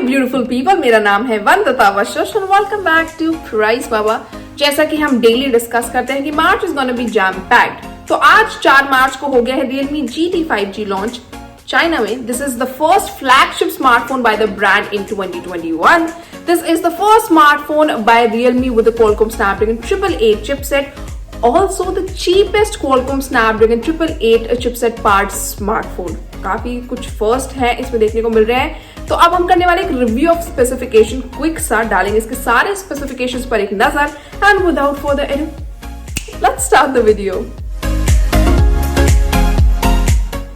Beautiful people, मेरा नाम है Vandita Vashishtha and welcome back to Price Baba. जैसा कि हम डेली डिस्कस करते हैं कि March is gonna be jam packed, तो आज 4 मार्च को हो गया है Realme GT 5G launch China में। This is the first flagship smartphone by the brand in 2021. This is the first smartphone by Realme with the Qualcomm Snapdragon 888 chipset. Also the cheapest Qualcomm Snapdragon 888 chipset powered smartphone. काफी कुछ first है इसमें देखने को मिल रहे हैं। तो अब हम करने वाले एक रिव्यू ऑफ स्पेसिफिकेशन, क्विक सा डालेंगे इसके सारे स्पेसिफिकेशंस पर एक नजर। And without further edu, let's start the video.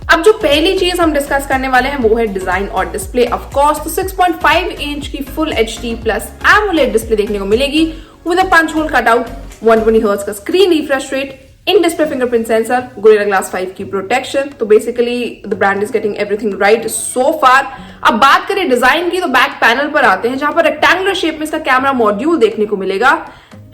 अब जो पहली चीज हम डिस्कस करने वाले हैं वो है डिजाइन और डिस्प्ले। ऑफ कोर्स तो 6.5 इंच की full HD plus AMOLED display देखने को मिलेगी with a punch hole cutout, 120 hertz का screen refresh rate, in display fingerprint sensor, Gorilla glass 5 की प्रोटेक्शन। तो basically the brand is getting everything right so far. अब बात करें डिजाइन की तो बैक पैनल पर आते हैं जहां पर रेक्टेंगुलर शेप में इसका कैमरा मॉड्यूल देखने को मिलेगा।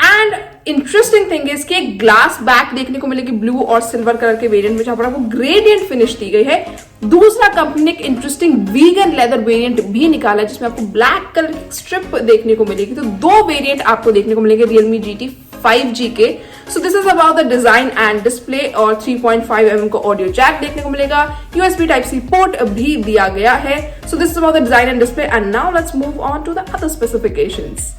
एंड इंटरेस्टिंग थिंग इज कि एक ग्लास बैक देखने को मिलेगी ब्लू और सिल्वर कलर के वेरिएंट में, जहां पर आपको ग्रेडियंट फिनिश दी गई है। दूसरा कंपनी ने एक इंटरेस्टिंग वीगन लेदर वेरिएंट भी निकाला है जिसमें आपको ब्लैक कलर की स्ट्रिप देखने को मिलेगी। तो 2 वेरिएंट आपको देखने को मिलेंगे Realme GT 5G के। सो this is about the design and display. और 3.5mm का ऑडियो जैक देखने को मिलेगा, USB Type-C पोर्ट भी दिया गया है। So this is about the design and display and now let's move on to the other specifications.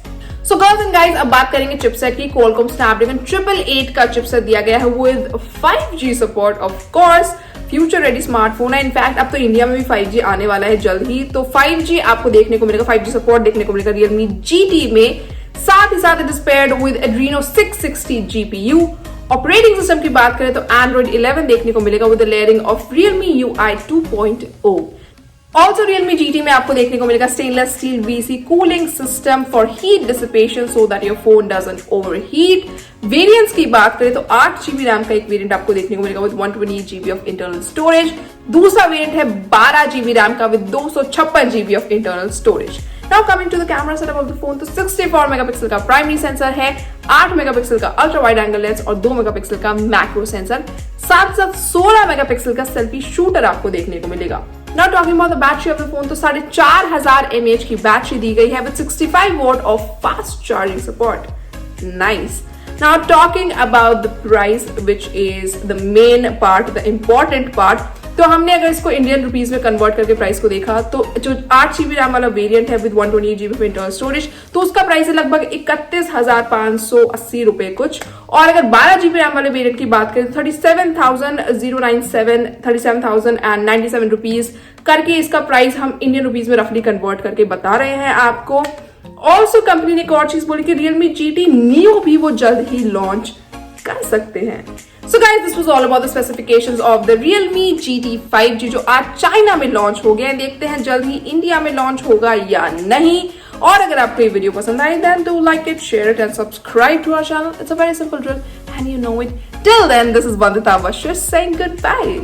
So girls and guys, अब बात करेंगे चिपसेट की। Qualcomm Snapdragon 888 का चिपसेट दिया गया है with 5G support. Of course future ready smartphone है। In fact अब तो इंडिया में भी 5G आने वाला है जल्द ही, तो 5G आपको देखने को मिलेगा, 5G सपोर्ट देखने को मिलेगा Realme GT में। साथ ही साथ it is paired with Adreno 660 GPU। Operating system की बात करें तो Android 11 देखने को मिलेगा with the layering of Realme UI 2.0। Also Realme GT में आपको देखने को मिलेगा stainless steel VC cooling system for heat dissipation so that your phone doesn't overheat. Variants की बात करें तो 8GB रैम का एक वेरिएंट आपको देखने को मिलेगा with 128GB of internal storage. दूसरा वेरिएंट है 12GB रैम का with 256GB of internal storage. Now coming to the camera setup of the phone, तो 64 मेगापिक्सल का प्राइमरी सेंसर है, 8 मेगापिक्सल का अल्ट्रा वाइड एंगल लेंस और 2 मेगापिक्सल का macro sensor. साथ साथ 16 मेगापिक्सल का सेल्फी शूटर आपको देखने को मिलेगा। Now talking about the battery of the phone, तो 4500 mAh की बैटरी दी गई है with 65 watt of fast charging support. Nice. Now talking about the price, which is the main part, the important part. तो हमने अगर इसको इंडियन रुपीज में convert करके प्राइस को देखा तो जो 8GB रैम वाला वेरिएंट है विद 128GB इंटरनल स्टोरेज, तो उसका प्राइस है लगभग 31,580 रुपए कुछ। और अगर 12GB रैम वाले वेरिएंट की बात करें तो 37,097 रुपीज करके इसका प्राइस हम इंडियन रुपीज में रफली कन्वर्ट करके बता रहे हैं आपको। ऑल्सो कंपनी ने एक और चीज बोली कि Realme GT Neo भी वो जल्द ही लॉन्च कर सकते हैं। So guys, this was all about the specifications of the Realme GT 5G जो आज चाइना में लॉन्च हो गया है। देखते हैं जल्द ही इंडिया में लॉन्च होगा या नहीं। और अगर आपको ये वीडियो पसंद आई then do like it, share it and subscribe to our channel. It's a very simple drill and you know it. Till then, this is Vandita Vashis saying goodbye.